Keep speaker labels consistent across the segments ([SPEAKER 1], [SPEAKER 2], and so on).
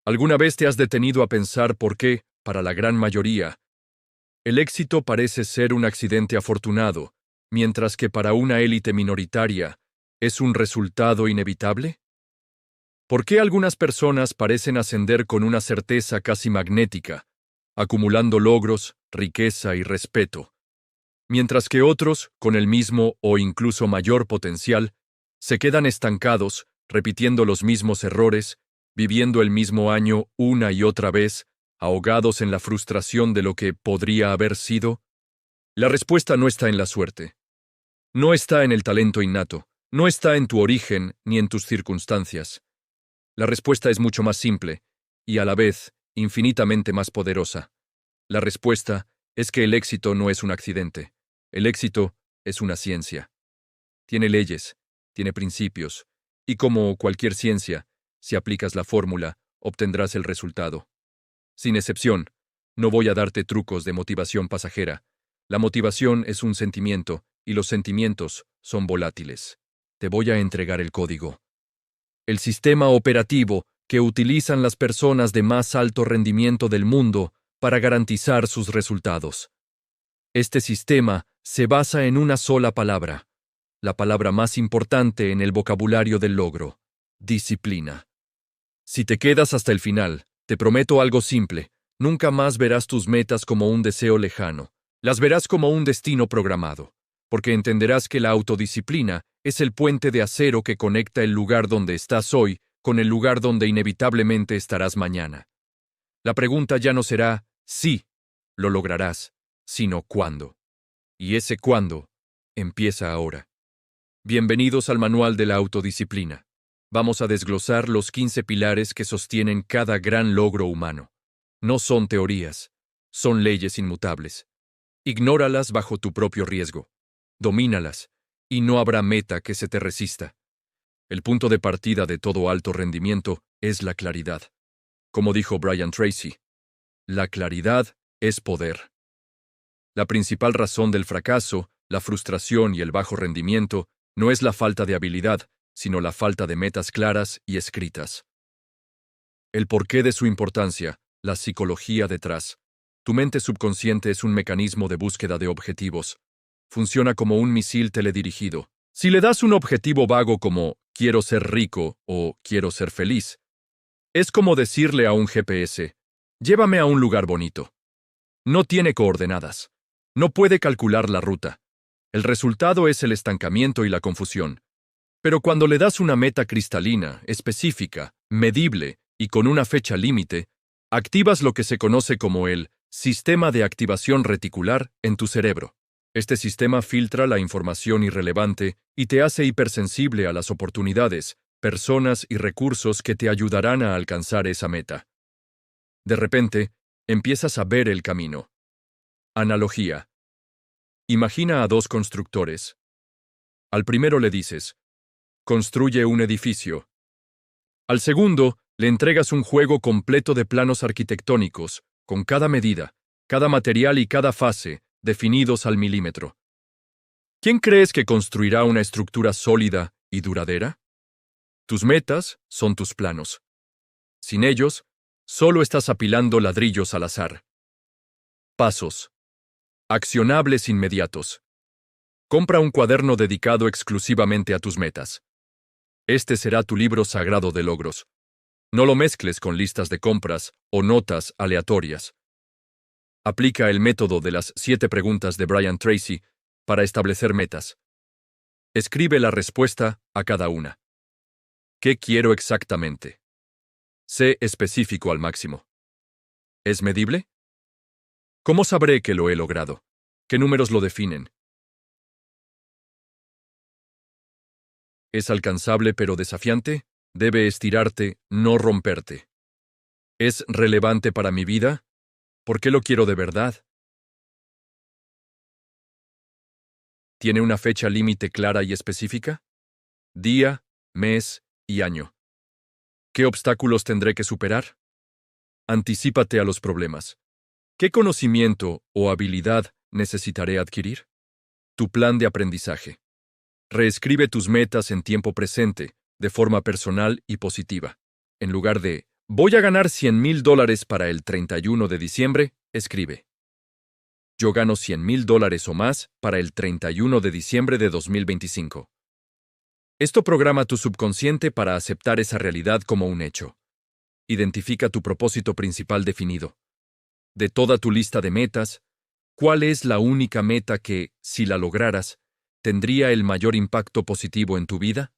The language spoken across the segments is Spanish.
[SPEAKER 1] ¿Alguna vez te has detenido a pensar por qué, para la gran mayoría, el éxito parece ser un accidente afortunado, mientras que para una élite minoritaria es un resultado inevitable? ¿Por qué algunas personas parecen ascender con una certeza casi magnética, acumulando logros, riqueza y respeto, mientras que otros, con el mismo o incluso mayor potencial, se quedan estancados, repitiendo los mismos errores, viviendo el mismo año una y otra vez, ahogados en la frustración de lo que podría haber sido? La respuesta no está en la suerte. No está en el talento innato. No está en tu origen ni en tus circunstancias. La respuesta es mucho más simple y, a la vez, infinitamente más poderosa. La respuesta es que el éxito no es un accidente. El éxito es una ciencia. Tiene leyes, tiene principios, y como cualquier ciencia, si aplicas la fórmula, obtendrás el resultado. Sin excepción, no voy a darte trucos de motivación pasajera. La motivación es un sentimiento, y los sentimientos son volátiles. Te voy a entregar el código. El sistema operativo que utilizan las personas de más alto rendimiento del mundo para garantizar sus resultados. Este sistema se basa en una sola palabra, la palabra más importante en el vocabulario del logro: disciplina. Si te quedas hasta el final, te prometo algo simple: nunca más verás tus metas como un deseo lejano, las verás como un destino programado, porque entenderás que la autodisciplina es el puente de acero que conecta el lugar donde estás hoy con el lugar donde inevitablemente estarás mañana. La pregunta ya no será si lo lograrás, sino cuándo. Y ese cuándo empieza ahora. Bienvenidos al Manual de la Autodisciplina. Vamos a desglosar los 15 pilares que sostienen cada gran logro humano. No son teorías, son leyes inmutables. Ignóralas bajo tu propio riesgo. Domínalas, y no habrá meta que se te resista. El punto de partida de todo alto rendimiento es la claridad. Como dijo Brian Tracy, la claridad es poder. La principal razón del fracaso, la frustración y el bajo rendimiento no es la falta de habilidad, sino la falta de metas claras y escritas. El porqué de su importancia, la psicología detrás. Tu mente subconsciente es un mecanismo de búsqueda de objetivos. Funciona como un misil teledirigido. Si le das un objetivo vago como quiero ser rico o quiero ser feliz, es como decirle a un GPS, llévame a un lugar bonito. No tiene coordenadas. No puede calcular la ruta. El resultado es el estancamiento y la confusión. Pero cuando le das una meta cristalina, específica, medible y con una fecha límite, activas lo que se conoce como el sistema de activación reticular en tu cerebro. Este sistema filtra la información irrelevante y te hace hipersensible a las oportunidades, personas y recursos que te ayudarán a alcanzar esa meta. De repente, empiezas a ver el camino. Analogía. Imagina a dos constructores. Al primero le dices, construye un edificio. Al segundo, le entregas un juego completo de planos arquitectónicos, con cada medida, cada material y cada fase, definidos al milímetro. ¿Quién crees que construirá una estructura sólida y duradera? Tus metas son tus planos. Sin ellos, solo estás apilando ladrillos al azar. Pasos. Accionables inmediatos. Compra un cuaderno dedicado exclusivamente a tus metas. Este será tu libro sagrado de logros. No lo mezcles con listas de compras o notas aleatorias. Aplica el método de las 7 preguntas de Brian Tracy para establecer metas. Escribe la respuesta a cada una. ¿Qué quiero exactamente? Sé específico al máximo. ¿Es medible? ¿Cómo sabré que lo he logrado? ¿Qué números lo definen? ¿Es alcanzable pero desafiante? Debe estirarte, no romperte. ¿Es relevante para mi vida? ¿Por qué lo quiero de verdad? ¿Tiene una fecha límite clara y específica? Día, mes y año. ¿Qué obstáculos tendré que superar? Anticípate a los problemas. ¿Qué conocimiento o habilidad necesitaré adquirir? Tu plan de aprendizaje. Reescribe tus metas en tiempo presente, de forma personal y positiva, en lugar de Voy a ganar $100,000 para el 31 de diciembre, escribe. Yo gano $100,000 o más para el 31 de diciembre de 2025. Esto programa tu subconsciente para aceptar esa realidad como un hecho. Identifica tu propósito principal definido. De toda tu lista de metas, ¿cuál es la única meta que, si la lograras, tendría el mayor impacto positivo en tu vida?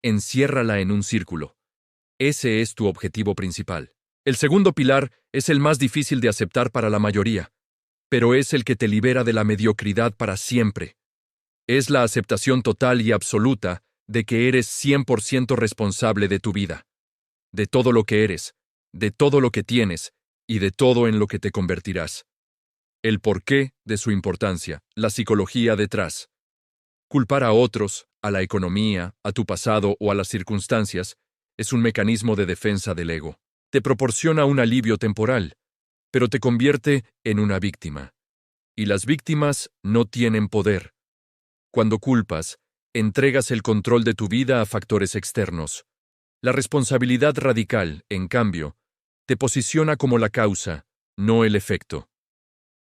[SPEAKER 1] Enciérrala en un círculo. Ese es tu objetivo principal. El segundo pilar es el más difícil de aceptar para la mayoría, pero es el que te libera de la mediocridad para siempre. Es la aceptación total y absoluta de que eres 100% responsable de tu vida, de todo lo que eres, de todo lo que tienes y de todo en lo que te convertirás. El porqué de su importancia, la psicología detrás. Culpar a otros, a la economía, a tu pasado o a las circunstancias es un mecanismo de defensa del ego. Te proporciona un alivio temporal, pero te convierte en una víctima. Y las víctimas no tienen poder. Cuando culpas, entregas el control de tu vida a factores externos. La responsabilidad radical, en cambio, te posiciona como la causa, no el efecto.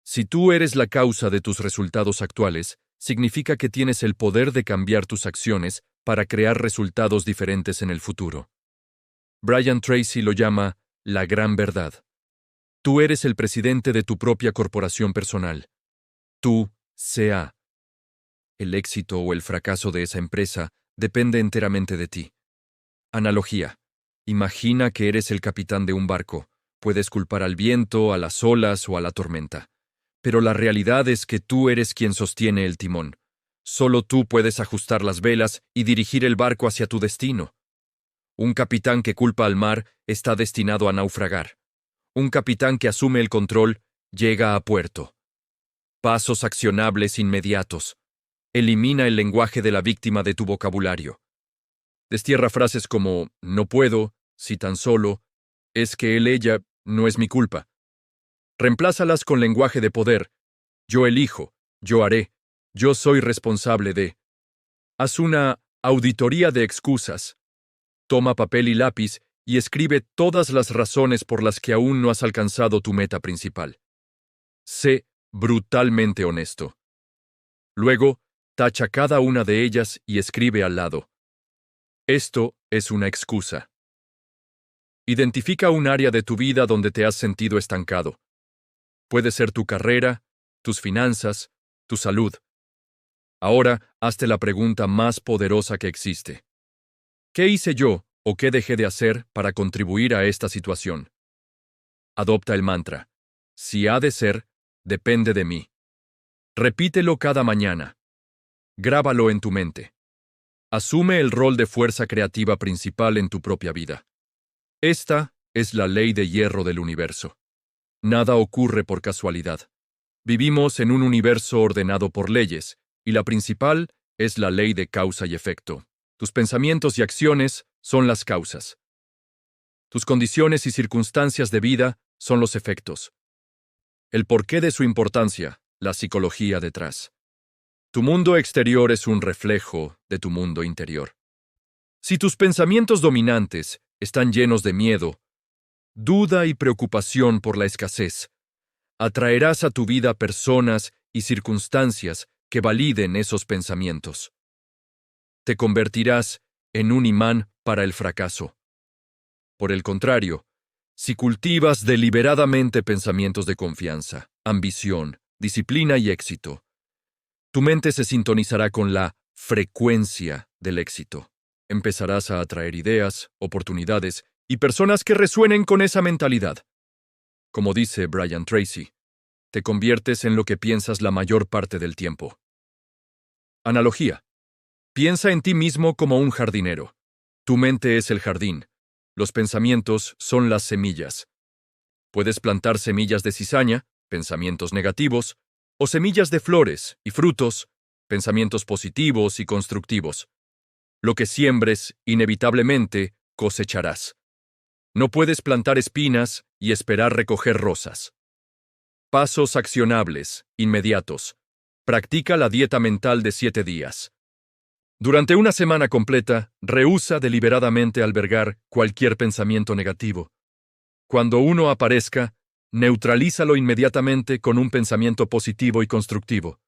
[SPEAKER 1] Si tú eres la causa de tus resultados actuales, significa que tienes el poder de cambiar tus acciones para crear resultados diferentes en el futuro. Brian Tracy lo llama la gran verdad. Tú eres el presidente de tu propia corporación personal. Tú, sea. El éxito o el fracaso de esa empresa depende enteramente de ti. Analogía. Imagina que eres el capitán de un barco. Puedes culpar al viento, a las olas o a la tormenta. Pero la realidad es que tú eres quien sostiene el timón. Solo tú puedes ajustar las velas y dirigir el barco hacia tu destino. Un capitán que culpa al mar está destinado a naufragar. Un capitán que asume el control llega a puerto. Pasos accionables inmediatos. Elimina el lenguaje de la víctima de tu vocabulario. Destierra frases como no puedo, si tan solo, es que ella, no es mi culpa. Reemplázalas con lenguaje de poder. Yo elijo, yo haré, yo soy responsable de. Haz una auditoría de excusas. Toma papel y lápiz y escribe todas las razones por las que aún no has alcanzado tu meta principal. Sé brutalmente honesto. Luego, tacha cada una de ellas y escribe al lado. Esto es una excusa. Identifica un área de tu vida donde te has sentido estancado. Puede ser tu carrera, tus finanzas, tu salud. Ahora, hazte la pregunta más poderosa que existe. ¿Qué hice yo o qué dejé de hacer para contribuir a esta situación? Adopta el mantra. Si ha de ser, depende de mí. Repítelo cada mañana. Grábalo en tu mente. Asume el rol de fuerza creativa principal en tu propia vida. Esta es la ley de hierro del universo. Nada ocurre por casualidad. Vivimos en un universo ordenado por leyes, y la principal es la ley de causa y efecto. Tus pensamientos y acciones son las causas. Tus condiciones y circunstancias de vida son los efectos. El porqué de su importancia, la psicología detrás. Tu mundo exterior es un reflejo de tu mundo interior. Si tus pensamientos dominantes están llenos de miedo, duda y preocupación por la escasez, atraerás a tu vida personas y circunstancias que validen esos pensamientos. Te convertirás en un imán para el fracaso. Por el contrario, si cultivas deliberadamente pensamientos de confianza, ambición, disciplina y éxito, tu mente se sintonizará con la frecuencia del éxito. Empezarás a atraer ideas, oportunidades y personas que resuenen con esa mentalidad. Como dice Brian Tracy, te conviertes en lo que piensas la mayor parte del tiempo. Analogía. Piensa en ti mismo como un jardinero. Tu mente es el jardín. Los pensamientos son las semillas. Puedes plantar semillas de cizaña, pensamientos negativos, o semillas de flores y frutos, pensamientos positivos y constructivos. Lo que siembres, inevitablemente, cosecharás. No puedes plantar espinas y esperar recoger rosas. Pasos accionables, inmediatos. Practica la dieta mental de 7 días. Durante una semana completa, rehúsa deliberadamente albergar cualquier pensamiento negativo. Cuando uno aparezca, neutralízalo inmediatamente con un pensamiento positivo y constructivo.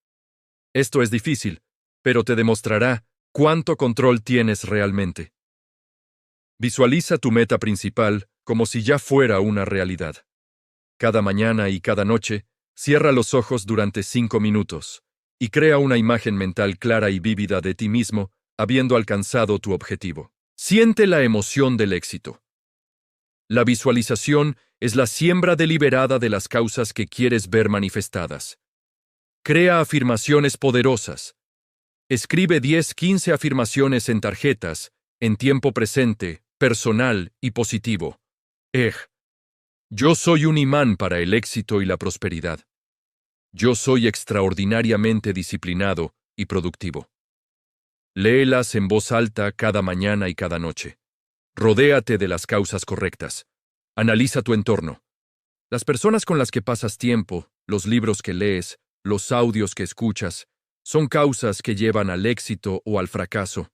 [SPEAKER 1] Esto es difícil, pero te demostrará cuánto control tienes realmente. Visualiza tu meta principal como si ya fuera una realidad. Cada mañana y cada noche, cierra los ojos durante 5 minutos y crea una imagen mental clara y vívida de ti mismo, habiendo alcanzado tu objetivo. Siente la emoción del éxito. La visualización es la siembra deliberada de las causas que quieres ver manifestadas. Crea afirmaciones poderosas. Escribe 10-15 afirmaciones en tarjetas, en tiempo presente, personal y positivo. Yo soy un imán para el éxito y la prosperidad. Yo soy extraordinariamente disciplinado y productivo. Léelas en voz alta cada mañana y cada noche. Rodéate de las causas correctas. Analiza tu entorno. Las personas con las que pasas tiempo, los libros que lees, los audios que escuchas, son causas que llevan al éxito o al fracaso.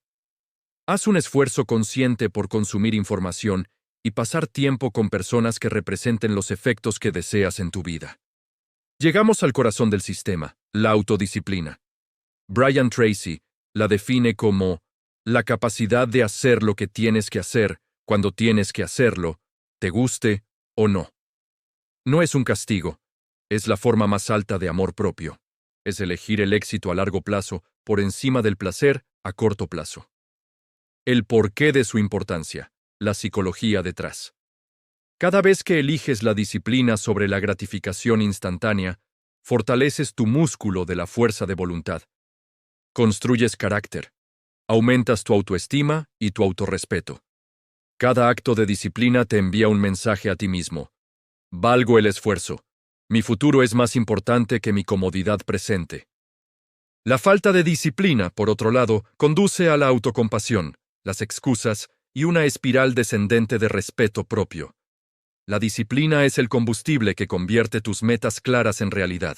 [SPEAKER 1] Haz un esfuerzo consciente por consumir información y pasar tiempo con personas que representen los efectos que deseas en tu vida. Llegamos al corazón del sistema, la autodisciplina. Brian Tracy la define como la capacidad de hacer lo que tienes que hacer cuando tienes que hacerlo, te guste o no. No es un castigo, es la forma más alta de amor propio. Es elegir el éxito a largo plazo por encima del placer a corto plazo. El porqué de su importancia, la psicología detrás. Cada vez que eliges la disciplina sobre la gratificación instantánea, fortaleces tu músculo de la fuerza de voluntad. Construyes carácter. Aumentas tu autoestima y tu autorrespeto. Cada acto de disciplina te envía un mensaje a ti mismo. Valgo el esfuerzo. Mi futuro es más importante que mi comodidad presente. La falta de disciplina, por otro lado, conduce a la autocompasión, las excusas y una espiral descendente de respeto propio. La disciplina es el combustible que convierte tus metas claras en realidad.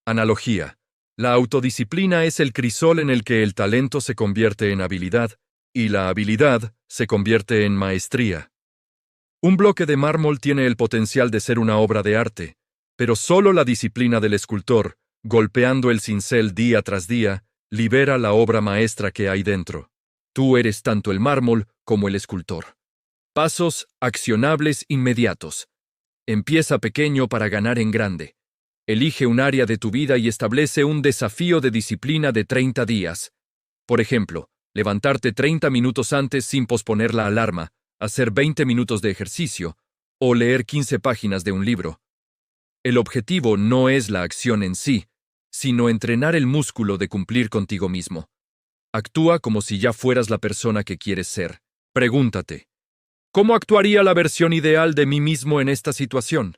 [SPEAKER 1] Analogía. La autodisciplina es el crisol en el que el talento se convierte en habilidad y la habilidad se convierte en maestría. Un bloque de mármol tiene el potencial de ser una obra de arte, pero solo la disciplina del escultor, golpeando el cincel día tras día, libera la obra maestra que hay dentro. Tú eres tanto el mármol como el escultor. Pasos accionables inmediatos. Empieza pequeño para ganar en grande. Elige un área de tu vida y establece un desafío de disciplina de 30 días. Por ejemplo, levantarte 30 minutos antes sin posponer la alarma, hacer 20 minutos de ejercicio o leer 15 páginas de un libro. El objetivo no es la acción en sí, sino entrenar el músculo de cumplir contigo mismo. Actúa como si ya fueras la persona que quieres ser. Pregúntate, ¿cómo actuaría la versión ideal de mí mismo en esta situación?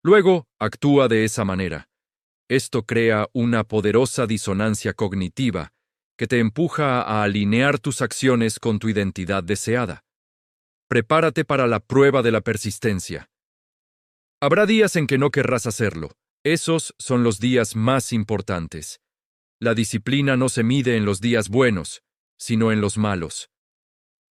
[SPEAKER 1] Luego, actúa de esa manera. Esto crea una poderosa disonancia cognitiva que te empuja a alinear tus acciones con tu identidad deseada. Prepárate para la prueba de la persistencia. Habrá días en que no querrás hacerlo. Esos son los días más importantes. La disciplina no se mide en los días buenos, sino en los malos.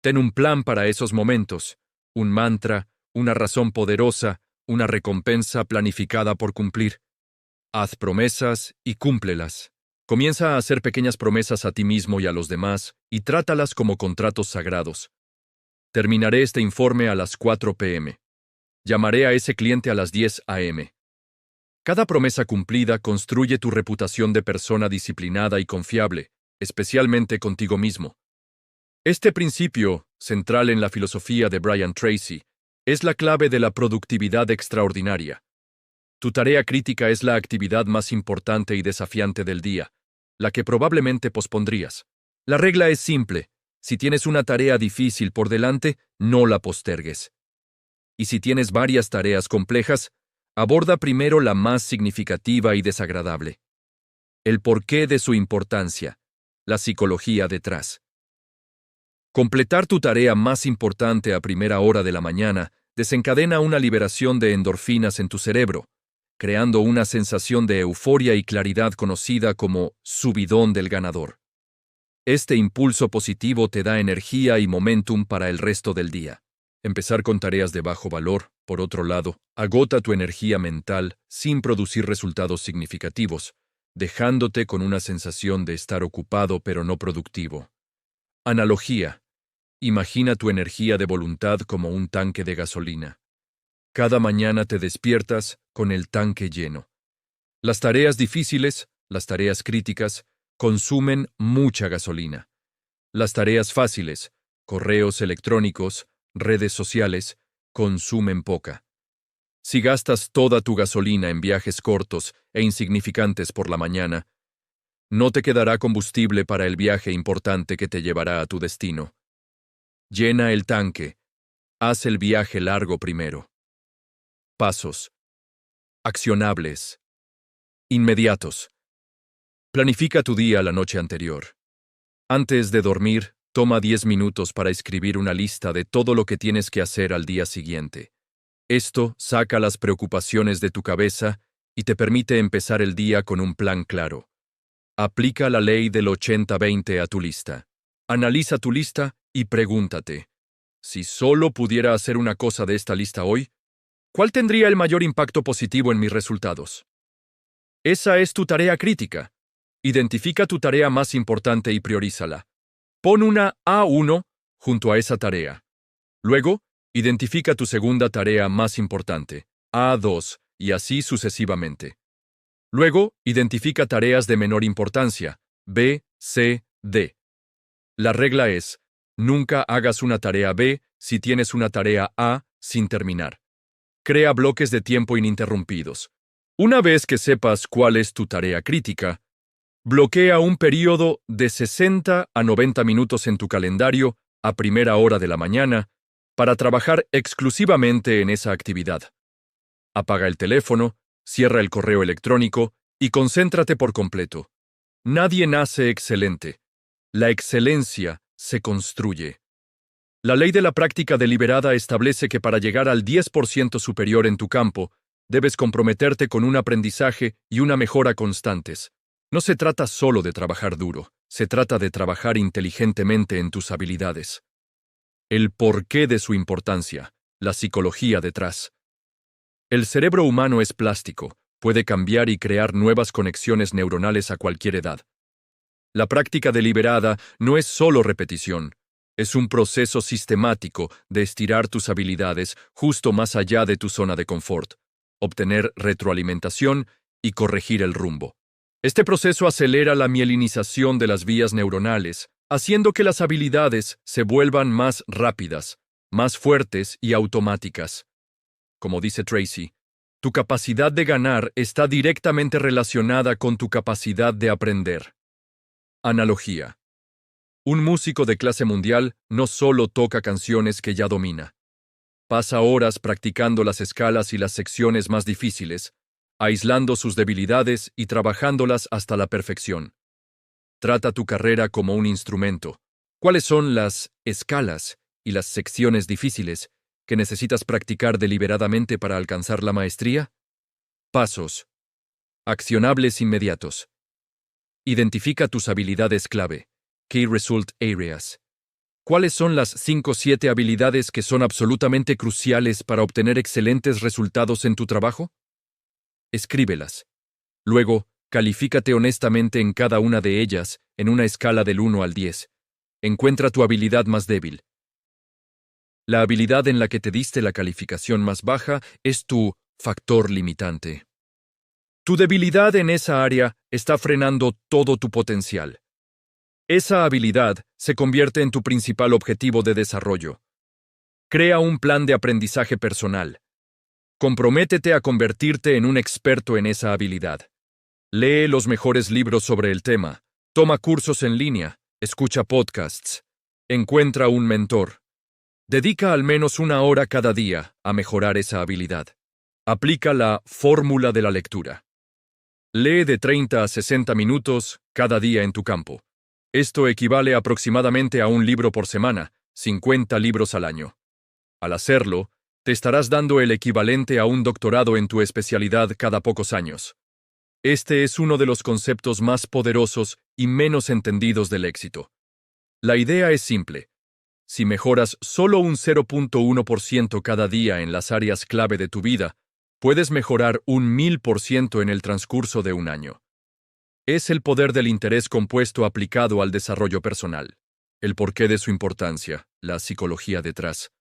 [SPEAKER 1] Ten un plan para esos momentos, un mantra, una razón poderosa, una recompensa planificada por cumplir. Haz promesas y cúmplelas. Comienza a hacer pequeñas promesas a ti mismo y a los demás y trátalas como contratos sagrados. Terminaré este informe a las 4 p.m. Llamaré a ese cliente a las 10 a.m. Cada promesa cumplida construye tu reputación de persona disciplinada y confiable, especialmente contigo mismo. Este principio, central en la filosofía de Brian Tracy, es la clave de la productividad extraordinaria. Tu tarea crítica es la actividad más importante y desafiante del día, la que probablemente pospondrías. La regla es simple: si tienes una tarea difícil por delante, no la postergues. Y si tienes varias tareas complejas, aborda primero la más significativa y desagradable. El porqué de su importancia, la psicología detrás. Completar tu tarea más importante a primera hora de la mañana desencadena una liberación de endorfinas en tu cerebro, creando una sensación de euforia y claridad conocida como subidón del ganador. Este impulso positivo te da energía y momentum para el resto del día. Empezar con tareas de bajo valor, por otro lado, agota tu energía mental sin producir resultados significativos, dejándote con una sensación de estar ocupado pero no productivo. Analogía. Imagina tu energía de voluntad como un tanque de gasolina. Cada mañana te despiertas con el tanque lleno. Las tareas difíciles, las tareas críticas, consumen mucha gasolina. Las tareas fáciles, correos electrónicos, redes sociales, consumen poca. Si gastas toda tu gasolina en viajes cortos e insignificantes por la mañana, no te quedará combustible para el viaje importante que te llevará a tu destino. Llena el tanque. Haz el viaje largo primero. Pasos. Accionables. Inmediatos. Planifica tu día la noche anterior. Antes de dormir, toma 10 minutos para escribir una lista de todo lo que tienes que hacer al día siguiente. Esto saca las preocupaciones de tu cabeza y te permite empezar el día con un plan claro. Aplica la ley del 80-20 a tu lista. Analiza tu lista y pregúntate, si solo pudiera hacer una cosa de esta lista hoy, ¿cuál tendría el mayor impacto positivo en mis resultados? Esa es tu tarea crítica. Identifica tu tarea más importante y priorízala. Pon una A1 junto a esa tarea. Luego, identifica tu segunda tarea más importante, A2, y así sucesivamente. Luego, identifica tareas de menor importancia, B, C, D. La regla es, nunca hagas una tarea B si tienes una tarea A sin terminar. Crea bloques de tiempo ininterrumpidos. Una vez que sepas cuál es tu tarea crítica, bloquea un período de 60 a 90 minutos en tu calendario a primera hora de la mañana para trabajar exclusivamente en esa actividad. Apaga el teléfono, cierra el correo electrónico y concéntrate por completo. Nadie nace excelente. La excelencia se construye. La ley de la práctica deliberada establece que para llegar al 10% superior en tu campo, debes comprometerte con un aprendizaje y una mejora constantes. No se trata solo de trabajar duro, se trata de trabajar inteligentemente en tus habilidades. El porqué de su importancia, la psicología detrás. El cerebro humano es plástico, puede cambiar y crear nuevas conexiones neuronales a cualquier edad. La práctica deliberada no es solo repetición, es un proceso sistemático de estirar tus habilidades justo más allá de tu zona de confort, obtener retroalimentación y corregir el rumbo. Este proceso acelera la mielinización de las vías neuronales, haciendo que las habilidades se vuelvan más rápidas, más fuertes y automáticas. Como dice Tracy, tu capacidad de ganar está directamente relacionada con tu capacidad de aprender. Analogía. Un músico de clase mundial no solo toca canciones que ya domina. Pasa horas practicando las escalas y las secciones más difíciles, aislando sus debilidades y trabajándolas hasta la perfección. Trata tu carrera como un instrumento. ¿Cuáles son las escalas y las secciones difíciles que necesitas practicar deliberadamente para alcanzar la maestría? Pasos. Accionables inmediatos. Identifica tus habilidades clave. Key Result Areas. ¿Cuáles son las 5 o 7 habilidades que son absolutamente cruciales para obtener excelentes resultados en tu trabajo? Escríbelas. Luego, califícate honestamente en cada una de ellas en una escala del 1 al 10. Encuentra tu habilidad más débil. La habilidad en la que te diste la calificación más baja es tu factor limitante. Tu debilidad en esa área está frenando todo tu potencial. Esa habilidad se convierte en tu principal objetivo de desarrollo. Crea un plan de aprendizaje personal. Comprométete a convertirte en un experto en esa habilidad. Lee los mejores libros sobre el tema, toma cursos en línea, escucha podcasts, encuentra un mentor. Dedica al menos 1 hora cada día a mejorar esa habilidad. Aplica la fórmula de la lectura. Lee de 30 a 60 minutos cada día en tu campo. Esto equivale aproximadamente a un libro por semana, 50 libros al año. Al hacerlo, te estarás dando el equivalente a un doctorado en tu especialidad cada pocos años. Este es uno de los conceptos más poderosos y menos entendidos del éxito. La idea es simple. Si mejoras solo un 0.1% cada día en las áreas clave de tu vida, puedes mejorar un 1000% en el transcurso de un año. Es el poder del interés compuesto aplicado al desarrollo personal. El porqué de su importancia, la psicología detrás.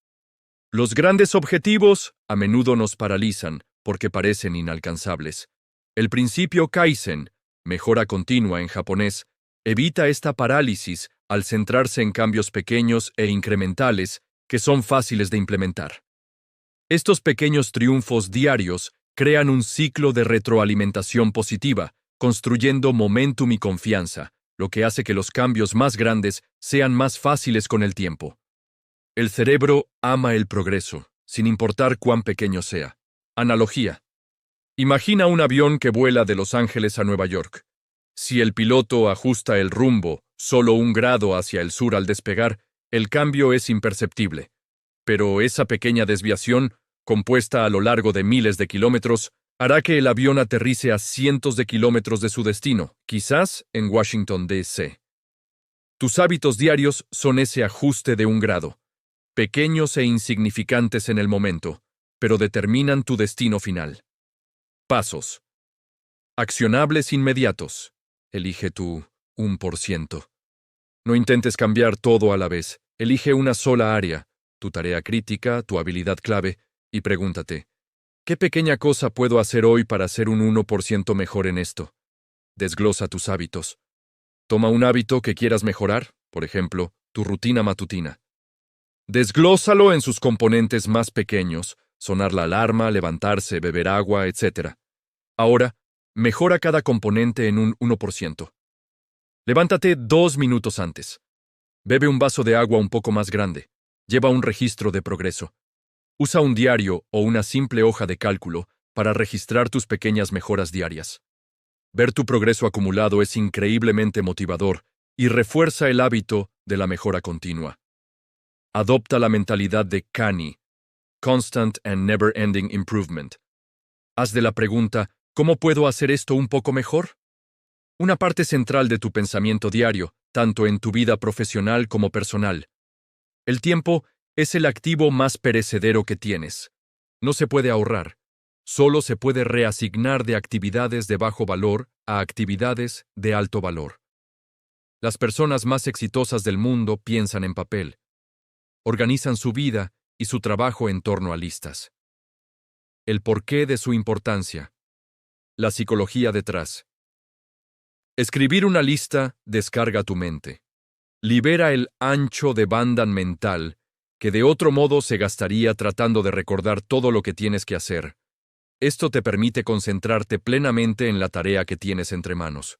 [SPEAKER 1] Los grandes objetivos a menudo nos paralizan porque parecen inalcanzables. El principio Kaizen, mejora continua en japonés, evita esta parálisis al centrarse en cambios pequeños e incrementales que son fáciles de implementar. Estos pequeños triunfos diarios crean un ciclo de retroalimentación positiva, construyendo momentum y confianza, lo que hace que los cambios más grandes sean más fáciles con el tiempo. El cerebro ama el progreso, sin importar cuán pequeño sea. Analogía. Imagina un avión que vuela de Los Ángeles a Nueva York. Si el piloto ajusta el rumbo solo 1 grado hacia el sur al despegar, el cambio es imperceptible. Pero esa pequeña desviación, compuesta a lo largo de miles de kilómetros, hará que el avión aterrice a cientos de kilómetros de su destino, quizás en Washington, D.C. Tus hábitos diarios son ese ajuste de 1 grado, pequeños e insignificantes en el momento, pero determinan tu destino final. Pasos. Accionables inmediatos. Elige tu 1%. No intentes cambiar todo a la vez. Elige una sola área, tu tarea crítica, tu habilidad clave, y pregúntate, ¿qué pequeña cosa puedo hacer hoy para ser un 1% mejor en esto? Desglosa tus hábitos. Toma un hábito que quieras mejorar, por ejemplo, tu rutina matutina. Desglósalo en sus componentes más pequeños, sonar la alarma, levantarse, beber agua, etc. Ahora, mejora cada componente en un 1%. Levántate 2 minutos antes. Bebe un vaso de agua un poco más grande. Lleva un registro de progreso. Usa un diario o una simple hoja de cálculo para registrar tus pequeñas mejoras diarias. Ver tu progreso acumulado es increíblemente motivador y refuerza el hábito de la mejora continua. Adopta la mentalidad de CANI, Constant and Never-Ending Improvement. Haz de la pregunta, ¿cómo puedo hacer esto un poco mejor? Una parte central de tu pensamiento diario, tanto en tu vida profesional como personal. El tiempo es el activo más perecedero que tienes. No se puede ahorrar. Solo se puede reasignar de actividades de bajo valor a actividades de alto valor. Las personas más exitosas del mundo piensan en papel. Organizan su vida y su trabajo en torno a listas. El porqué de su importancia. La psicología detrás. Escribir una lista descarga tu mente. Libera el ancho de banda mental que de otro modo se gastaría tratando de recordar todo lo que tienes que hacer. Esto te permite concentrarte plenamente en la tarea que tienes entre manos.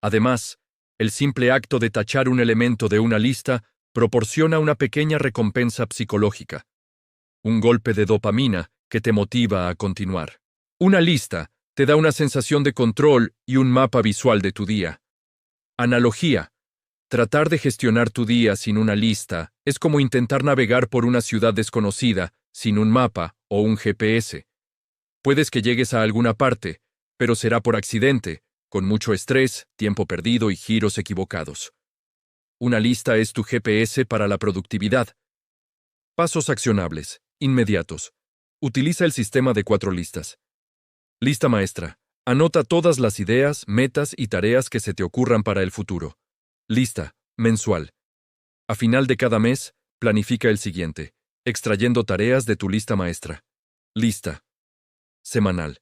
[SPEAKER 1] Además, el simple acto de tachar un elemento de una lista proporciona una pequeña recompensa psicológica. Un golpe de dopamina que te motiva a continuar. Una lista te da una sensación de control y un mapa visual de tu día. Analogía. Tratar de gestionar tu día sin una lista es como intentar navegar por una ciudad desconocida sin un mapa o un GPS. Puedes que llegues a alguna parte, pero será por accidente, con mucho estrés, tiempo perdido y giros equivocados. Una lista es tu GPS para la productividad. Pasos accionables, inmediatos. Utiliza el sistema de 4 listas. Lista maestra. Anota todas las ideas, metas y tareas que se te ocurran para el futuro. Lista, mensual. A final de cada mes, planifica el siguiente, extrayendo tareas de tu lista maestra. Lista. Semanal.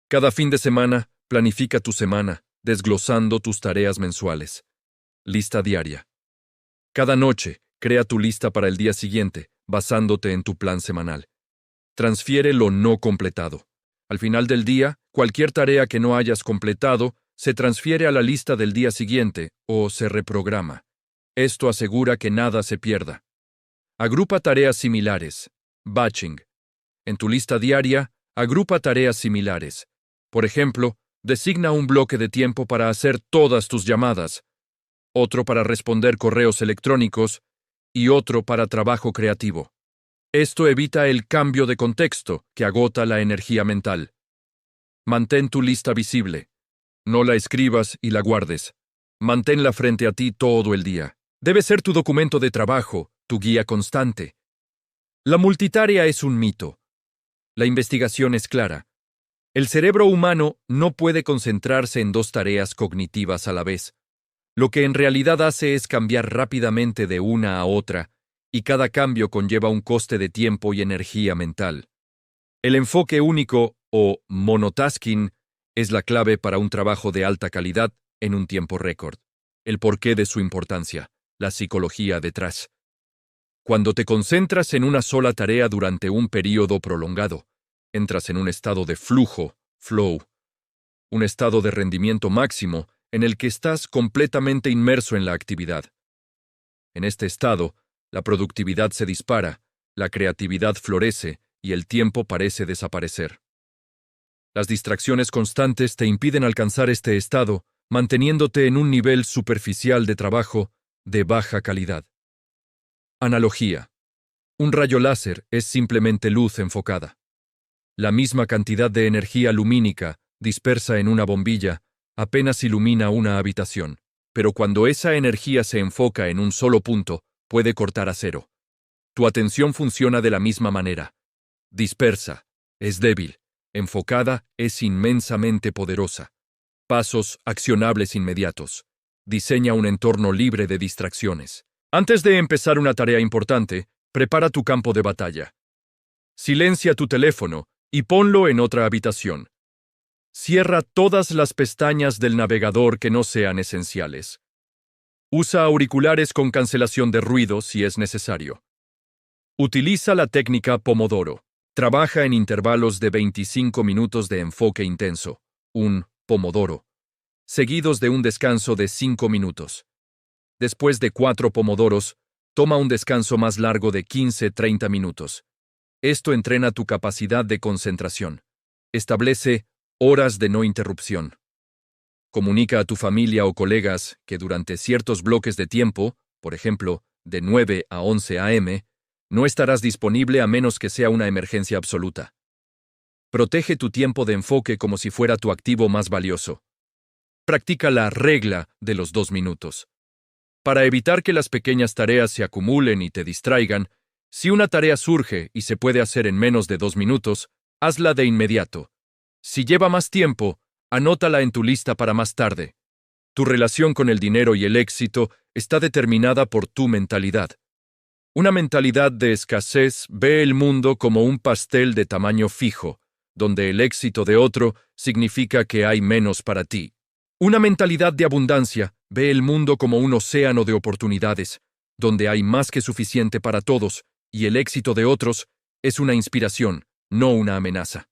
[SPEAKER 1] Cada fin de semana, planifica tu semana, desglosando tus tareas mensuales. Lista diaria. Cada noche, crea tu lista para el día siguiente, basándote en tu plan semanal. Transfiere lo no completado. Al final del día, cualquier tarea que no hayas completado se transfiere a la lista del día siguiente o se reprograma. Esto asegura que nada se pierda. Agrupa tareas similares. Batching. En tu lista diaria, agrupa tareas similares. Por ejemplo, designa un bloque de tiempo para hacer todas tus llamadas, otro para responder correos electrónicos y otro para trabajo creativo. Esto evita el cambio de contexto que agota la energía mental. Mantén tu lista visible. No la escribas y la guardes. Manténla frente a ti todo el día. Debe ser tu documento de trabajo, tu guía constante. La multitarea es un mito. La investigación es clara. El cerebro humano no puede concentrarse en dos tareas cognitivas a la vez. Lo que en realidad hace es cambiar rápidamente de una a otra, y cada cambio conlleva un coste de tiempo y energía mental. El enfoque único, o monotasking, es la clave para un trabajo de alta calidad en un tiempo récord. El porqué de su importancia, la psicología detrás. Cuando te concentras en una sola tarea durante un período prolongado, entras en un estado de flujo, flow, un estado de rendimiento máximo en el que estás completamente inmerso en la actividad. En este estado, la productividad se dispara, la creatividad florece y el tiempo parece desaparecer. Las distracciones constantes te impiden alcanzar este estado, manteniéndote en un nivel superficial de trabajo de baja calidad. Analogía. Un rayo láser es simplemente luz enfocada. La misma cantidad de energía lumínica, dispersa en una bombilla, apenas ilumina una habitación, pero cuando esa energía se enfoca en un solo punto, puede cortar a cero. Tu atención funciona de la misma manera. Dispersa, es débil. Enfocada, es inmensamente poderosa. Pasos accionables inmediatos. Diseña un entorno libre de distracciones. Antes de empezar una tarea importante, prepara tu campo de batalla. Silencia tu teléfono y ponlo en otra habitación. Cierra todas las pestañas del navegador que no sean esenciales. Usa auriculares con cancelación de ruido si es necesario. Utiliza la técnica Pomodoro. Trabaja en intervalos de 25 minutos de enfoque intenso, un pomodoro, seguidos de un descanso de 5 minutos. Después de 4 pomodoros, toma un descanso más largo de 15-30 minutos. Esto entrena tu capacidad de concentración. Establece horas de no interrupción. Comunica a tu familia o colegas que durante ciertos bloques de tiempo, por ejemplo, de 9 a 11 a.m., no estarás disponible a menos que sea una emergencia absoluta. Protege tu tiempo de enfoque como si fuera tu activo más valioso. Practica la regla de los 2 minutos. Para evitar que las pequeñas tareas se acumulen y te distraigan, si una tarea surge y se puede hacer en menos de 2 minutos, hazla de inmediato. Si lleva más tiempo, anótala en tu lista para más tarde. Tu relación con el dinero y el éxito está determinada por tu mentalidad. Una mentalidad de escasez ve el mundo como un pastel de tamaño fijo, donde el éxito de otro significa que hay menos para ti. Una mentalidad de abundancia ve el mundo como un océano de oportunidades, donde hay más que suficiente para todos, y el éxito de otros es una inspiración, no una amenaza.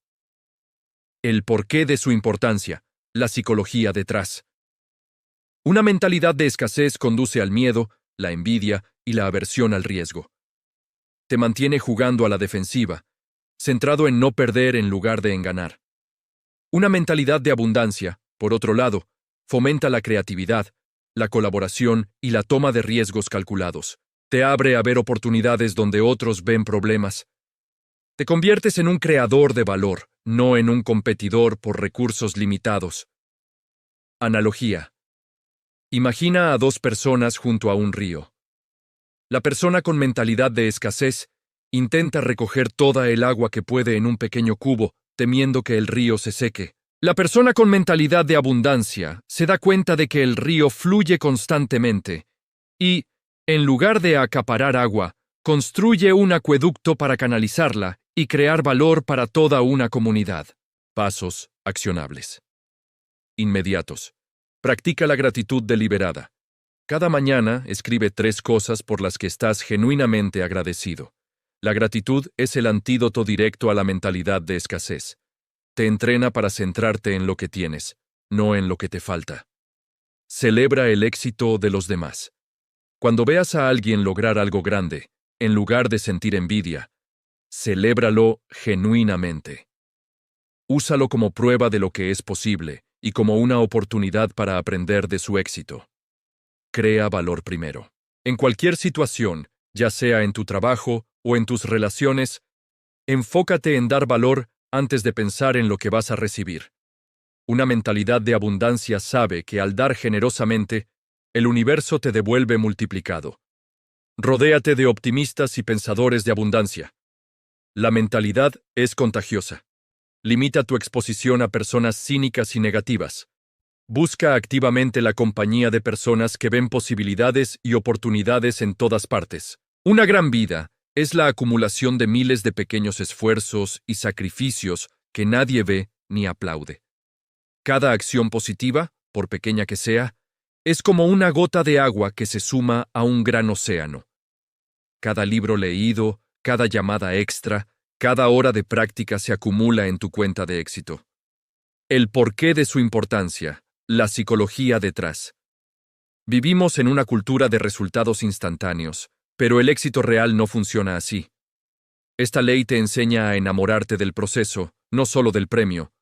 [SPEAKER 1] El porqué de su importancia, la psicología detrás. Una mentalidad de escasez conduce al miedo, la envidia y la aversión al riesgo. Te mantiene jugando a la defensiva, centrado en no perder en lugar de en ganar. Una mentalidad de abundancia, por otro lado, fomenta la creatividad, la colaboración y la toma de riesgos calculados. Te abre a ver oportunidades donde otros ven problemas. Te conviertes en un creador de valor, no en un competidor por recursos limitados. Analogía. Imagina a 2 personas junto a un río. La persona con mentalidad de escasez intenta recoger toda el agua que puede en un pequeño cubo, temiendo que el río se seque. La persona con mentalidad de abundancia se da cuenta de que el río fluye constantemente y, en lugar de acaparar agua, construye un acueducto para canalizarla y crear valor para toda una comunidad. Pasos accionables. Inmediatos. Practica la gratitud deliberada. Cada mañana escribe 3 cosas por las que estás genuinamente agradecido. La gratitud es el antídoto directo a la mentalidad de escasez. Te entrena para centrarte en lo que tienes, no en lo que te falta. Celebra el éxito de los demás. Cuando veas a alguien lograr algo grande, en lugar de sentir envidia, celébralo genuinamente. Úsalo como prueba de lo que es posible y como una oportunidad para aprender de su éxito. Crea valor primero. En cualquier situación, ya sea en tu trabajo o en tus relaciones, enfócate en dar valor antes de pensar en lo que vas a recibir. Una mentalidad de abundancia sabe que al dar generosamente, el universo te devuelve multiplicado. Rodéate de optimistas y pensadores de abundancia. La mentalidad es contagiosa. Limita tu exposición a personas cínicas y negativas. Busca activamente la compañía de personas que ven posibilidades y oportunidades en todas partes. Una gran vida es la acumulación de miles de pequeños esfuerzos y sacrificios que nadie ve ni aplaude. Cada acción positiva, por pequeña que sea, es como una gota de agua que se suma a un gran océano. Cada libro leído, cada llamada extra, cada hora de práctica se acumula en tu cuenta de éxito. El porqué de su importancia, la psicología detrás. Vivimos en una cultura de resultados instantáneos, pero el éxito real no funciona así. Esta ley te enseña a enamorarte del proceso, no solo del premio.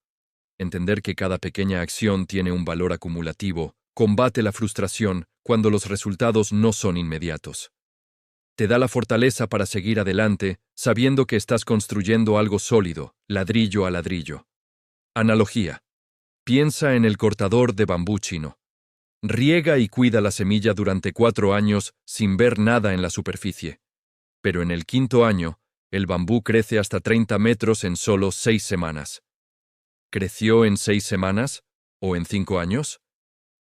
[SPEAKER 1] Entender que cada pequeña acción tiene un valor acumulativo, combate la frustración cuando los resultados no son inmediatos. Te da la fortaleza para seguir adelante, sabiendo que estás construyendo algo sólido, ladrillo a ladrillo. Analogía. Piensa en el cortador de bambú chino. Riega y cuida la semilla durante 4 años sin ver nada en la superficie. Pero en el 5.º año, el bambú crece hasta 30 metros en solo 6 semanas. ¿Creció en 6 semanas? ¿O en 5 años?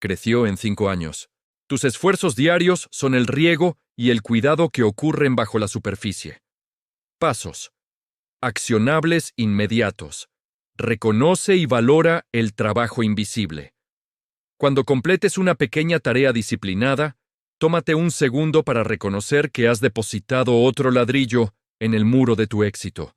[SPEAKER 1] Creció en 5 años. Tus esfuerzos diarios son el riego y el cuidado que ocurren bajo la superficie. Pasos. Accionables inmediatos. Reconoce y valora el trabajo invisible. Cuando completes una pequeña tarea disciplinada, tómate un segundo para reconocer que has depositado otro ladrillo en el muro de tu éxito.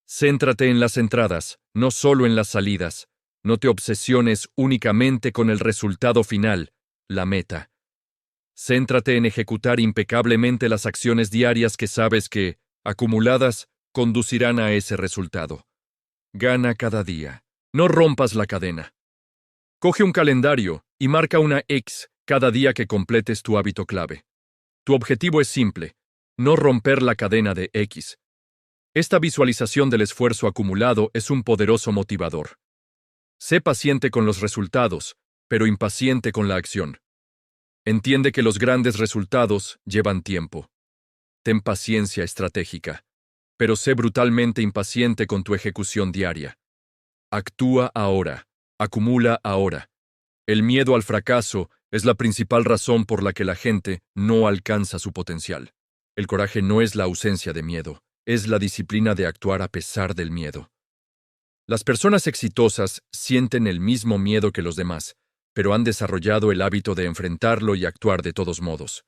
[SPEAKER 1] Céntrate en las entradas, no solo en las salidas. No te obsesiones únicamente con el resultado final, la meta. Céntrate en ejecutar impecablemente las acciones diarias que sabes que, acumuladas, conducirán a ese resultado. Gana cada día. No rompas la cadena. Coge un calendario y marca una X cada día que completes tu hábito clave. Tu objetivo es simple, no romper la cadena de X. Esta visualización del esfuerzo acumulado es un poderoso motivador. Sé paciente con los resultados, pero impaciente con la acción. Entiende que los grandes resultados llevan tiempo. Ten paciencia estratégica, pero sé brutalmente impaciente con tu ejecución diaria. Actúa ahora, acumula ahora. El miedo al fracaso es la principal razón por la que la gente no alcanza su potencial. El coraje no es la ausencia de miedo, es la disciplina de actuar a pesar del miedo. Las personas exitosas sienten el mismo miedo que los demás, pero han desarrollado el hábito de enfrentarlo y actuar de todos modos.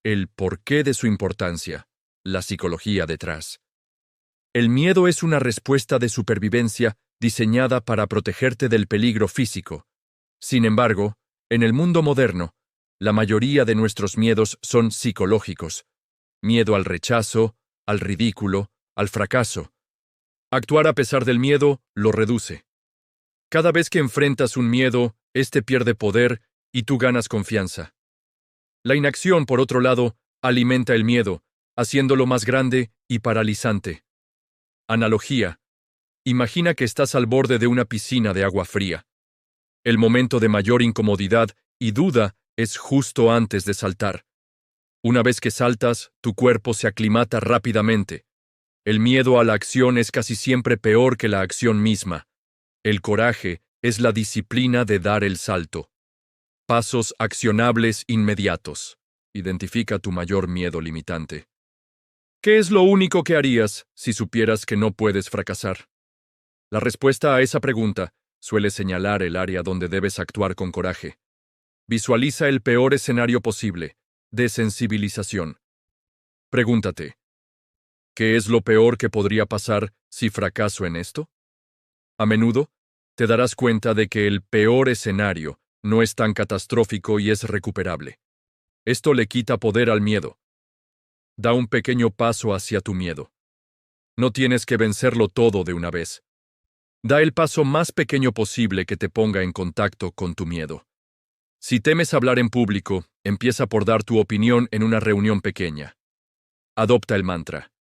[SPEAKER 1] El porqué de su importancia, la psicología detrás. El miedo es una respuesta de supervivencia diseñada para protegerte del peligro físico. Sin embargo, en el mundo moderno, la mayoría de nuestros miedos son psicológicos. Miedo al rechazo, al ridículo, al fracaso. Actuar a pesar del miedo lo reduce. Cada vez que enfrentas un miedo, este pierde poder y tú ganas confianza. La inacción, por otro lado, alimenta el miedo, haciéndolo más grande y paralizante. Analogía. Imagina que estás al borde de una piscina de agua fría. El momento de mayor incomodidad y duda es justo antes de saltar. Una vez que saltas, tu cuerpo se aclimata rápidamente. El miedo a la acción es casi siempre peor que la acción misma. El coraje es la disciplina de dar el salto. Pasos accionables inmediatos. Identifica tu mayor miedo limitante. ¿Qué es lo único que harías si supieras que no puedes fracasar? La respuesta a esa pregunta suele señalar el área donde debes actuar con coraje. Visualiza el peor escenario posible, desensibilización. Pregúntate, ¿qué es lo peor que podría pasar si fracaso en esto? A menudo, te darás cuenta de que el peor escenario no es tan catastrófico y es recuperable. Esto le quita poder al miedo. Da un pequeño paso hacia tu miedo. No tienes que vencerlo todo de una vez. Da el paso más pequeño posible que te ponga en contacto con tu miedo. Si temes hablar en público, empieza por dar tu opinión en una reunión pequeña. Adopta el mantra.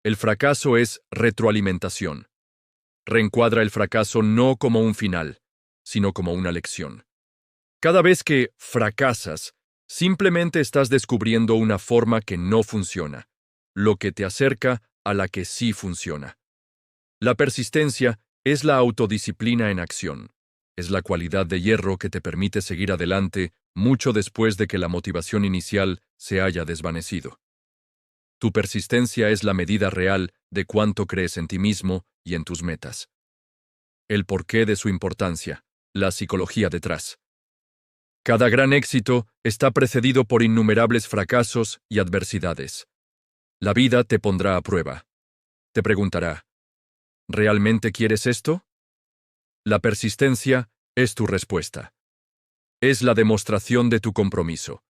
[SPEAKER 1] El fracaso es retroalimentación. Reencuadra el fracaso no como un final, sino como una lección. Cada vez que fracasas, Simplemente estás descubriendo una forma que no funciona, lo que te acerca a la que sí funciona. La persistencia es la autodisciplina en acción. Es la cualidad de hierro que te permite seguir adelante mucho después de que la motivación inicial se haya desvanecido. Tu persistencia es la medida real de cuánto crees en ti mismo y en tus metas. El porqué de su importancia, la psicología detrás. Cada gran éxito está precedido por innumerables fracasos y adversidades. La vida te pondrá a prueba. Te preguntará, ¿realmente quieres esto? La persistencia es tu respuesta. Es la demostración de tu compromiso.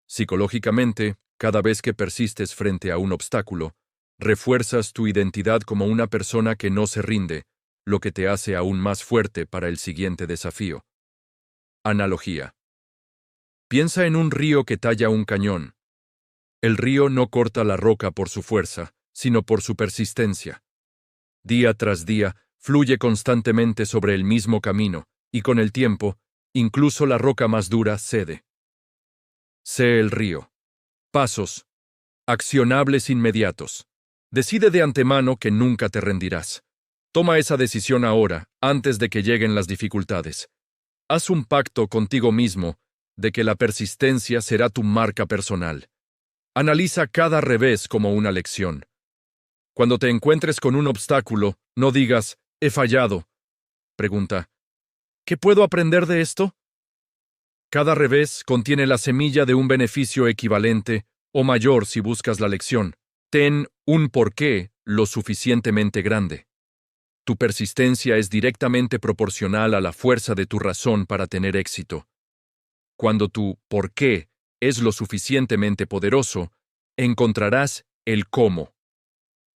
[SPEAKER 1] Psicológicamente, cada vez que persistes frente a un obstáculo, refuerzas tu identidad como una persona que no se rinde, lo que te hace aún más fuerte para el siguiente desafío. Analogía. Piensa en un río que talla un cañón. El río no corta la roca por su fuerza, sino por su persistencia. Día tras día, fluye constantemente sobre el mismo camino, y con el tiempo, incluso la roca más dura cede. Sé el río. Pasos. Accionables inmediatos. Decide de antemano que nunca te rendirás. Toma esa decisión ahora, antes de que lleguen las dificultades. Haz un pacto contigo mismo de que la persistencia será tu marca personal. Analiza cada revés como una lección. Cuando te encuentres con un obstáculo, no digas, he fallado. Pregunta, ¿qué puedo aprender de esto? Cada revés contiene la semilla de un beneficio equivalente o mayor si buscas la lección. Ten un porqué lo suficientemente grande. Tu persistencia es directamente proporcional a la fuerza de tu razón para tener éxito. Cuando tu porqué es lo suficientemente poderoso, encontrarás el cómo.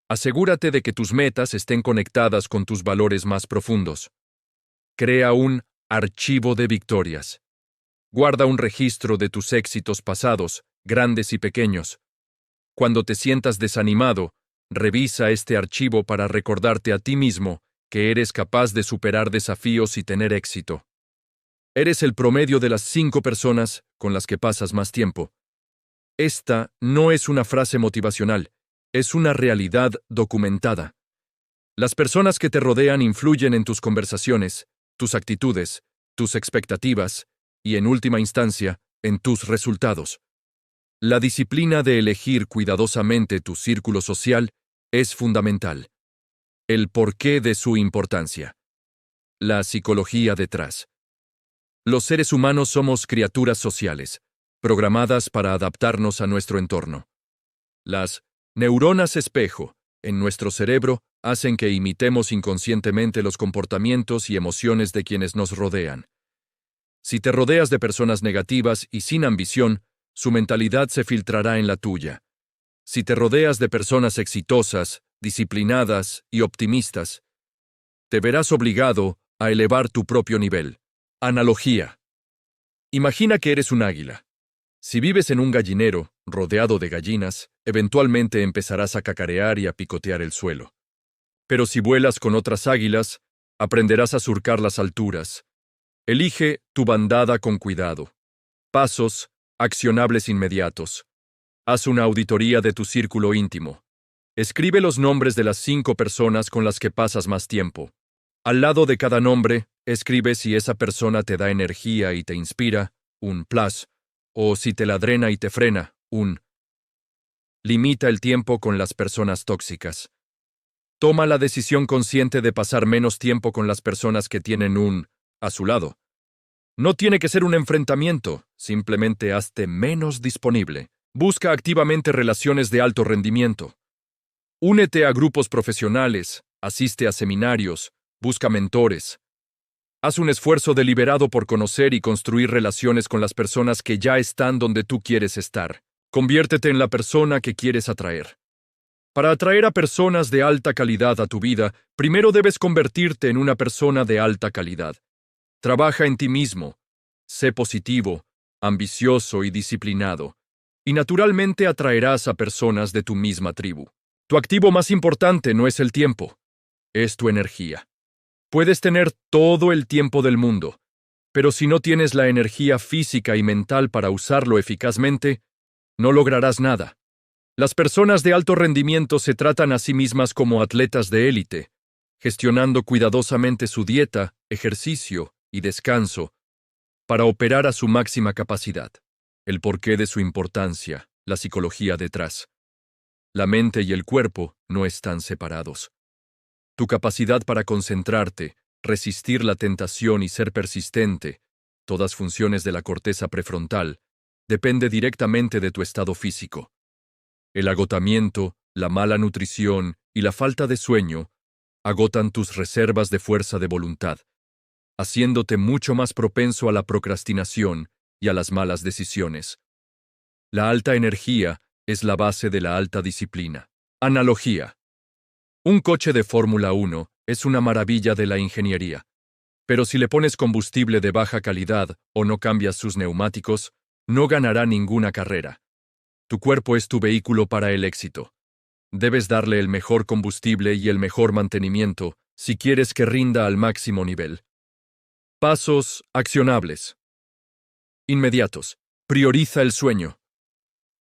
[SPEAKER 1] Asegúrate de que tus metas estén conectadas con tus valores más profundos. Crea un archivo de victorias. Guarda un registro de tus éxitos pasados, grandes y pequeños. Cuando te sientas desanimado, revisa este archivo para recordarte a ti mismo que eres capaz de superar desafíos y tener éxito. Eres el promedio de las 5 personas con las que pasas más tiempo. Esta no es una frase motivacional, es una realidad documentada. Las personas que te rodean influyen en tus conversaciones, tus actitudes, tus expectativas y, en última instancia, en tus resultados. La disciplina de elegir cuidadosamente tu círculo social es fundamental. El porqué de su importancia. La psicología detrás. Los seres humanos somos criaturas sociales, programadas para adaptarnos a nuestro entorno. Las neuronas espejo en nuestro cerebro hacen que imitemos inconscientemente los comportamientos y emociones de quienes nos rodean. Si te rodeas de personas negativas y sin ambición, su mentalidad se filtrará en la tuya. Si te rodeas de personas exitosas, disciplinadas y optimistas, te verás obligado a elevar tu propio nivel. Analogía. Imagina que eres un águila. Si vives en un gallinero, rodeado de gallinas, eventualmente empezarás a cacarear y a picotear el suelo. Pero si vuelas con otras águilas, aprenderás a surcar las alturas. Elige tu bandada con cuidado. Pasos, accionables inmediatos. Haz una auditoría de tu círculo íntimo. Escribe los nombres de las 5 personas con las que pasas más tiempo. Al lado de cada nombre, escribe si esa persona te da energía y te inspira, un plus, o si te la drena y te frena, un. Limita el tiempo con las personas tóxicas. Toma la decisión consciente de pasar menos tiempo con las personas que tienen un a su lado. No tiene que ser un enfrentamiento, simplemente hazte menos disponible. Busca activamente relaciones de alto rendimiento. Únete a grupos profesionales, asiste a seminarios, busca mentores. Haz un esfuerzo deliberado por conocer y construir relaciones con las personas que ya están donde tú quieres estar. Conviértete en la persona que quieres atraer. Para atraer a personas de alta calidad a tu vida, primero debes convertirte en una persona de alta calidad. Trabaja en ti mismo. Sé positivo, ambicioso y disciplinado. Y naturalmente atraerás a personas de tu misma tribu. Tu activo más importante no es el tiempo, es tu energía. Puedes tener todo el tiempo del mundo, Pero si no tienes la energía física y mental para usarlo eficazmente, no lograrás nada. Las personas de alto rendimiento se tratan a sí mismas como atletas de élite, gestionando cuidadosamente su dieta, ejercicio y descanso para operar a su máxima capacidad. El porqué de su importancia, la psicología detrás. La mente y el cuerpo no están separados. Tu capacidad para concentrarte, resistir la tentación y ser persistente, todas funciones de la corteza prefrontal, depende directamente de tu estado físico. El agotamiento, la mala nutrición y la falta de sueño agotan tus reservas de fuerza de voluntad, haciéndote mucho más propenso a la procrastinación y a las malas decisiones. La alta energía es la base de la alta disciplina. Analogía. Un coche de Fórmula 1 es una maravilla de la ingeniería, pero si le pones combustible de baja calidad o no cambias sus neumáticos, no ganará ninguna carrera. Tu cuerpo es tu vehículo para el éxito. Debes darle el mejor combustible y el mejor mantenimiento si quieres que rinda al máximo nivel. Pasos accionables. Inmediatos. Prioriza el sueño.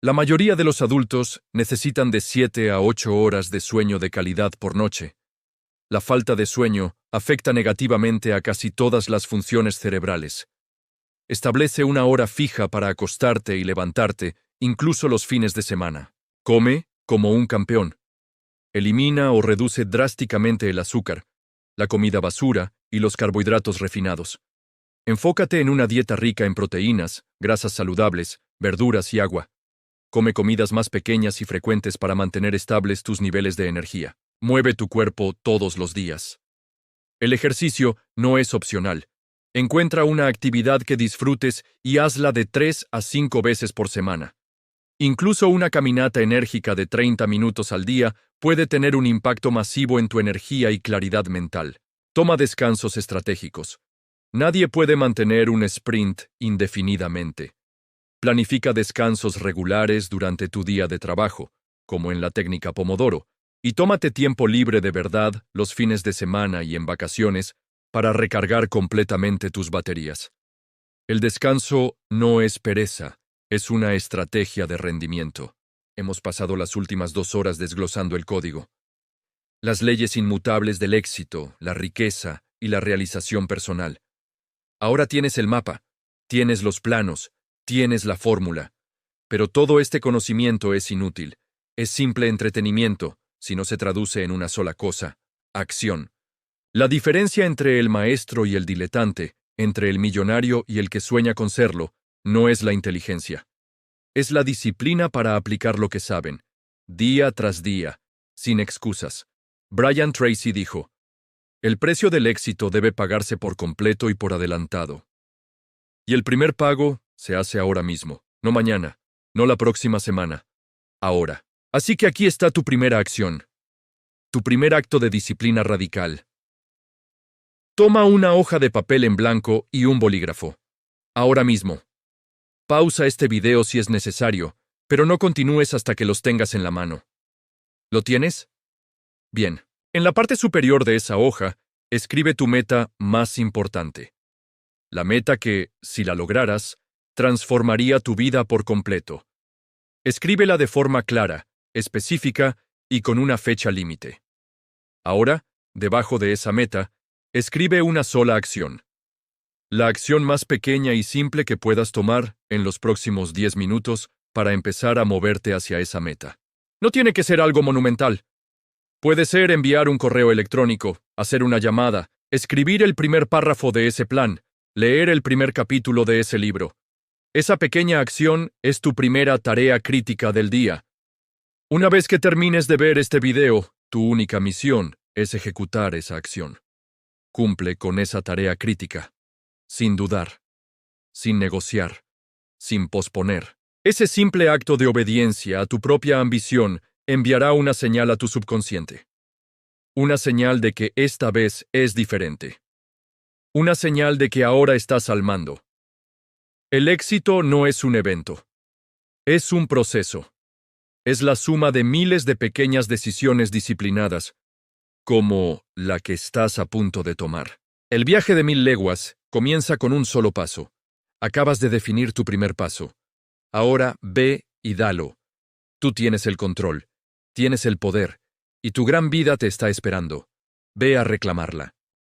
[SPEAKER 1] La mayoría de los adultos necesitan de 7 a 8 horas de sueño de calidad por noche. La falta de sueño afecta negativamente a casi todas las funciones cerebrales. Establece una hora fija para acostarte y levantarte, incluso los fines de semana. Come como un campeón. Elimina o reduce drásticamente el azúcar, la comida basura y los carbohidratos refinados. Enfócate en una dieta rica en proteínas, grasas saludables, verduras y agua. Come comidas más pequeñas y frecuentes para mantener estables tus niveles de energía. Mueve tu cuerpo todos los días. El ejercicio no es opcional. Encuentra una actividad que disfrutes y hazla de 3 a 5 veces por semana. Incluso una caminata enérgica de 30 minutos al día puede tener un impacto masivo en tu energía y claridad mental. Toma descansos estratégicos. Nadie puede mantener un sprint indefinidamente. Planifica descansos regulares durante tu día de trabajo, como en la técnica Pomodoro, y tómate tiempo libre de verdad los fines de semana y en vacaciones para recargar completamente tus baterías. El descanso no es pereza, es una estrategia de rendimiento. Hemos pasado las últimas 2 horas desglosando el código. Las leyes inmutables del éxito, la riqueza y la realización personal. Ahora tienes el mapa, tienes los planos, tienes la fórmula. Pero todo este conocimiento es inútil. Es simple entretenimiento, si no se traduce en una sola cosa: acción. La diferencia entre el maestro y el diletante, entre el millonario y el que sueña con serlo, no es la inteligencia. Es la disciplina para aplicar lo que saben, día tras día, sin excusas. Brian Tracy dijo: el precio del éxito debe pagarse por completo y por adelantado. Y el primer pago se hace ahora mismo, no mañana, no la próxima semana, ahora. Así que aquí está tu primera acción, tu primer acto de disciplina radical. Toma una hoja de papel en blanco y un bolígrafo. Ahora mismo. Pausa este video si es necesario, pero no continúes hasta que los tengas en la mano. ¿Lo tienes? Bien. En la parte superior de esa hoja, escribe tu meta más importante. La meta que, si la lograras, transformaría tu vida por completo. Escríbela de forma clara, específica y con una fecha límite. Ahora, debajo de esa meta, escribe una sola acción. La acción más pequeña y simple que puedas tomar en los próximos 10 minutos para empezar a moverte hacia esa meta. No tiene que ser algo monumental. Puede ser enviar un correo electrónico, hacer una llamada, escribir el primer párrafo de ese plan, leer el primer capítulo de ese libro. Esa pequeña acción es tu primera tarea crítica del día. Una vez que termines de ver este video, tu única misión es ejecutar esa acción. Cumple con esa tarea crítica, sin dudar, sin negociar, sin posponer. Ese simple acto de obediencia a tu propia ambición enviará una señal a tu subconsciente. Una señal de que esta vez es diferente. Una señal de que ahora estás al mando. El éxito no es un evento. Es un proceso. Es la suma de miles de pequeñas decisiones disciplinadas, como la que estás a punto de tomar. El viaje de 1000 leguas Comienza con un solo paso. Acabas de definir tu primer paso. Ahora ve y dalo. Tú tienes el control, tienes el poder, y tu gran vida te está esperando. Ve a reclamarla.